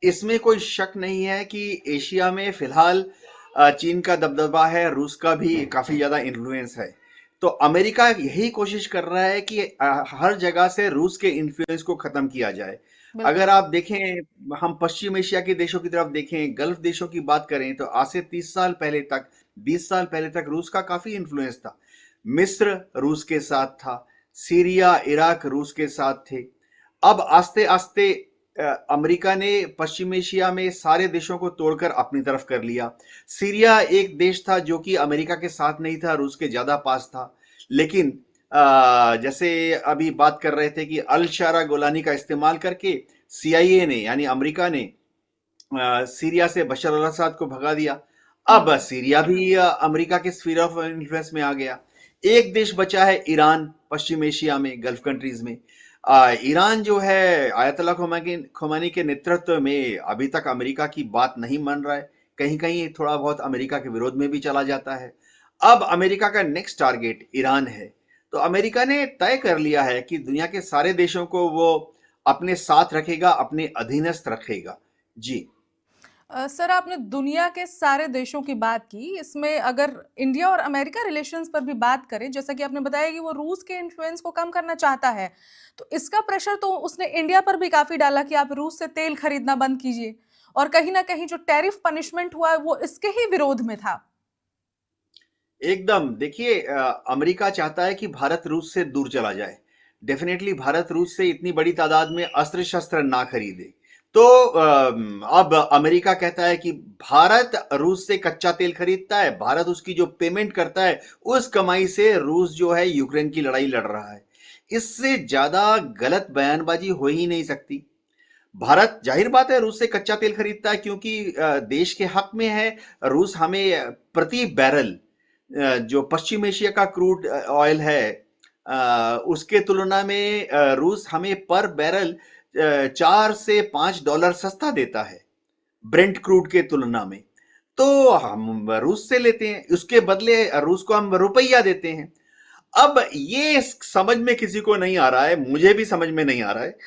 इसमें कोई शक नहीं है कि एशिया में फिलहाल चीन का दबदबा है, रूस का भी काफी ज्यादा इन्फ्लुएंस है। तो अमेरिका यही कोशिश कर रहा है कि हर जगह से रूस के इन्फ्लुएंस को खत्म किया जाए। बिल्कुल। अगर आप देखें, हम पश्चिम एशिया के देशों की तरफ देखें, गल्फ देशों की बात करें, तो आज से 30 साल पहले तक, 20 साल पहले तक रूस का काफी इन्फ्लुएंस था। मिस्र रूस के साथ था, सीरिया इराक रूस के साथ थे। अब आस्ते आस्ते अमेरिका ने पश्चिम एशिया में सारे देशों को तोड़कर अपनी तरफ कर लिया। सीरिया एक देश था जो कि अमेरिका के साथ नहीं था, रूस के ज्यादा पास था। लेकिन जैसे अभी बात कर रहे थे कि अल शारा गोलानी का इस्तेमाल करके सीआईए ने, यानी अमेरिका ने सीरिया से बशर अल असद को भगा दिया। अब हम्म। सीरिया भी अमेरिका के स्फीयर ऑफ इन्फ्लुएंस में आ गया। एक देश बचा है ईरान, पश्चिम एशिया में, गल्फ कंट्रीज में। ईरान जो है आयतुल्ला खोमेनी के नेतृत्व में अभी तक अमेरिका की बात नहीं मान रहा है, कहीं कहीं थोड़ा बहुत अमेरिका के विरोध में भी चला जाता है। अब अमेरिका का नेक्स्ट टारगेट ईरान है। तो अमेरिका ने तय कर लिया है कि दुनिया के सारे देशों को वो अपने साथ रखेगा, अपने अधीनस्थ रखेगा। जी। सर, आपने दुनिया के सारे देशों की बात की। इसमें अगर इंडिया और अमेरिका रिलेशंस पर भी बात करें, जैसा कि आपने बताया कि वो रूस के इन्फ्लुएंस को कम करना चाहता है, तो इसका प्रेशर तो उसने इंडिया पर भी काफी डाला कि आप रूस से तेल खरीदना बंद कीजिए। और कहीं ना कहीं जो टैरिफ पनिशमेंट हुआ है वो इसके ही विरोध में था। एकदम देखिए, अमेरिका चाहता है कि भारत रूस से दूर चला जाए। डेफिनेटली भारत रूस से इतनी बड़ी तादाद में अस्त्र शस्त्र ना खरीदे। तो अब अमेरिका कहता है कि भारत रूस से कच्चा तेल खरीदता है, भारत उसकी जो पेमेंट करता है, उस कमाई से रूस जो है यूक्रेन की लड़ाई लड़ रहा है। इससे ज्यादा गलत बयानबाजी हो ही नहीं सकती। भारत जाहिर बात है रूस से कच्चा तेल खरीदता है क्योंकि देश के हक में है। रूस हमें प्रति बैरल, जो पश्चिम एशिया का क्रूड ऑयल है, उसके तुलना में रूस हमें पर बैरल $4 से $5 सस्ता देता है, ब्रेंट क्रूड के तुलना में। तो हम रूस से लेते हैं, उसके बदले रूस को हम रुपया देते हैं। अब ये समझ में किसी को नहीं आ रहा है, मुझे भी समझ में नहीं आ रहा है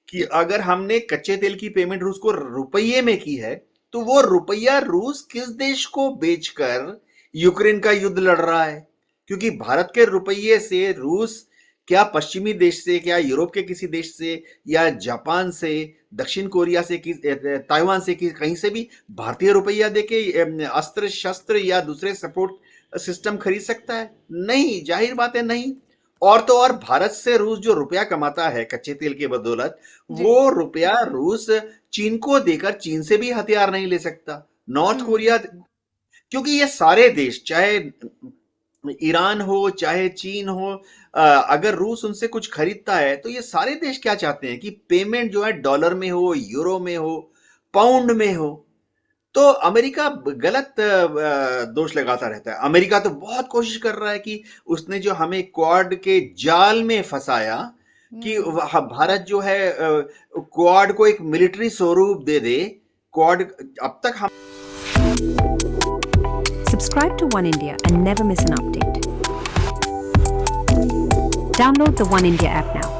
कि अगर हमने कच्चे तेल की पेमेंट रूस को रुपये में की है, तो वो रुपया रूस किस देश को बेचकर यूक्रेन का युद्ध लड़ रहा है? क्योंकि भारत के रुपये से रूस क्या पश्चिमी देश से, क्या यूरोप के किसी देश से, या जापान से, दक्षिण कोरिया से, ताइवान से, कहीं से भी भारतीय रुपया देके अस्त्र शस्त्र या दूसरे सपोर्ट सिस्टम खरीद सकता है? नहीं, जाहिर बात है नहीं। और तो और भारत से रूस जो रुपया कमाता है कच्चे तेल के बदौलत, जी। वो रुपया रूस चीन को देकर चीन से भी हथियार नहीं ले सकता, नॉर्थ कोरिया। हम्म। क्योंकि ये सारे देश, चाहे ईरान हो चाहे चीन हो, अगर रूस उनसे कुछ खरीदता है तो ये सारे देश क्या चाहते हैं कि पेमेंट जो है डॉलर में हो, यूरो में हो, पाउंड में हो। तो अमेरिका गलत दोष लगाता रहता है। अमेरिका तो बहुत कोशिश कर रहा है कि उसने जो हमें क्वाड के जाल में फंसाया, कि हम्म। भारत जो है क्वाड को एक मिलिट्री स्वरूप दे दे। क्वाड अब तक हम Subscribe to One India and never miss an update. Download the One India app now.